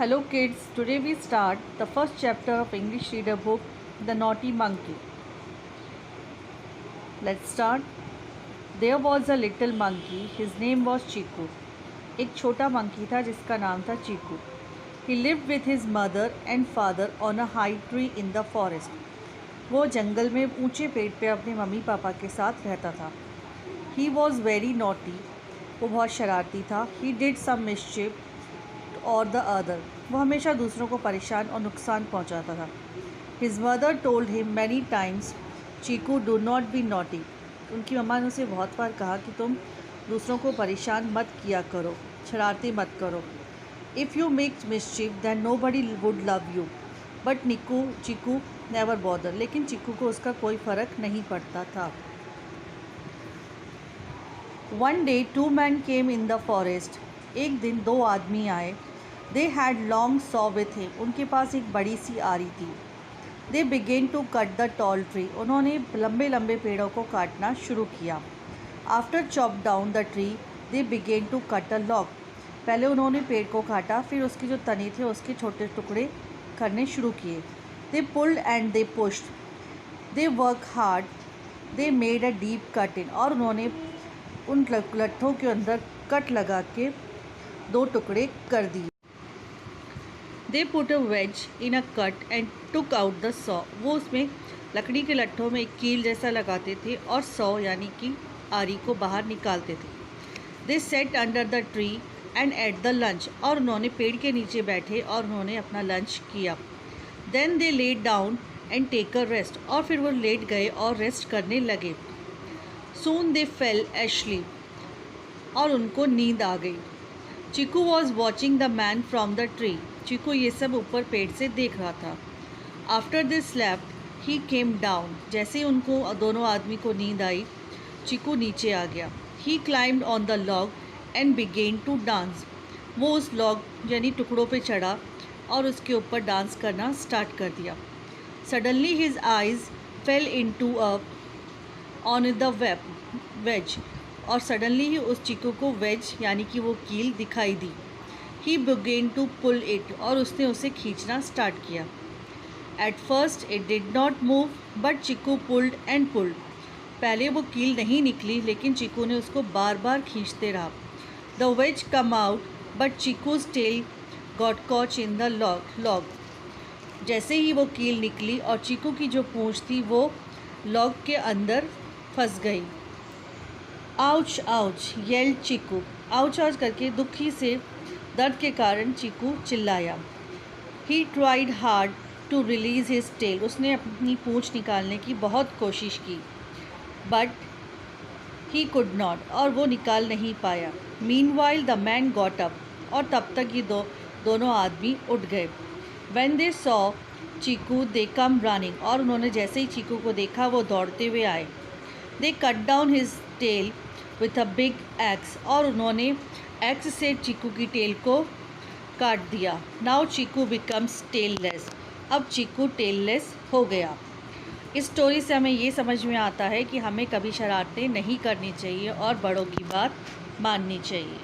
Hello kids, today we start the first chapter of English reader book, The Naughty Monkey. Let's start. There was a little monkey, his name was Chiku. एक छोटा monkey था जिसका नाम था चीकू. He lived with his mother and father on a high tree in the forest. वो जंगल में ऊंचे पेड़ पे अपने मम्मी पापा के साथ रहता था. He was very naughty. वो बहुत शरारती था. He did some mischief और द अदर. वो हमेशा दूसरों को परेशान और नुकसान पहुंचाता था. His mother told him many times, Chiku do not be naughty. उनकी मम्मा ने उसे बहुत बार कहा कि तुम दूसरों को परेशान मत किया करो, शरारती मत करो. If you make mischief then nobody would love you. But Cheeku never bother. लेकिन चीकू को उसका कोई फ़र्क नहीं पड़ता था. One day two man came in the forest. एक दिन दो आदमी आए. They had long saw with him. उनके पास एक बड़ी सी आरी थी. They began to cut the tall tree. उन्होंने लंबे लंबे पेड़ों को काटना शुरू किया. After chop down the tree they began to cut a log. पहले उन्होंने पेड़ को काटा, फिर उसके जो तने थे उसके छोटे टुकड़े करने शुरू किए. दे pulled and they pushed. They work hard. They made a deep cut in. और उन्होंने उन लट्ठों के अंदर कट लगा के दो टुकड़े कर दिए. They put a ways in a cut and took out the saw. वो उसमें लकड़ी के लट्ठों में एक कील जैसा लगाते थे और सॉ यानी कि आरी को बाहर निकालते थे. They sat under the tree and ate the lunch. और उन्होंने पेड़ के नीचे बैठे और उन्होंने अपना लंच किया. Then they lay down and take a rest. और फिर वो लेट गए और रेस्ट करने लगे. Soon they fell asleep. और उनको नींद आ गई. Cheeku was watching the man from the tree. Cheeku ये सब ऊपर पेड़ से देख रहा था. After this slept he came down. जैसे ही उनको दोनों आदमी को नींद आई, चीकू नीचे आ गया. He climbed on the log and began to dance. वो उस लॉग यानी टुकड़ों पे चढ़ा और उसके ऊपर डांस करना स्टार्ट कर दिया. Suddenly his eyes fell into a on the wedge. और सडनली ही उस चीकू को वेज यानी कि वो कील दिखाई दी. He began to pull it. और उसने उसे खींचना स्टार्ट किया. At first it did not move but Cheeku pulled and pulled. पहले वो कील नहीं निकली लेकिन चीकू ने उसको बार बार खींचते रहा. The wedge come out but Cheeku's tail got caught in the log. जैसे ही वो कील निकली और चीकू की जो पूँछ थी वो लॉग के अंदर फंस गई. Ouch ouch yelled Chiku. Ouch ouch करके दुखी से दर्द के कारण चीकू चिल्लाया. He tried hard to release his tail. उसने अपनी पूँछ निकालने की बहुत कोशिश की बट ही कुड नॉट. और वो निकाल नहीं पाया. Meanwhile the man got up. और तब तक ये दोनों आदमी उठ गए. When they saw Chiku they came running. और उन्होंने जैसे ही चीकू को देखा वो दौड़ते हुए आए. They cut down his tail with a big axe. और उन्होंने एक्स से चीकू की टेल को काट दिया. नाउ चीकू बिकम्स टेललेस. अब चीकू टेललेस हो गया. इस स्टोरी से हमें ये समझ में आता है कि हमें कभी शरारतें नहीं करनी चाहिए और बड़ों की बात माननी चाहिए.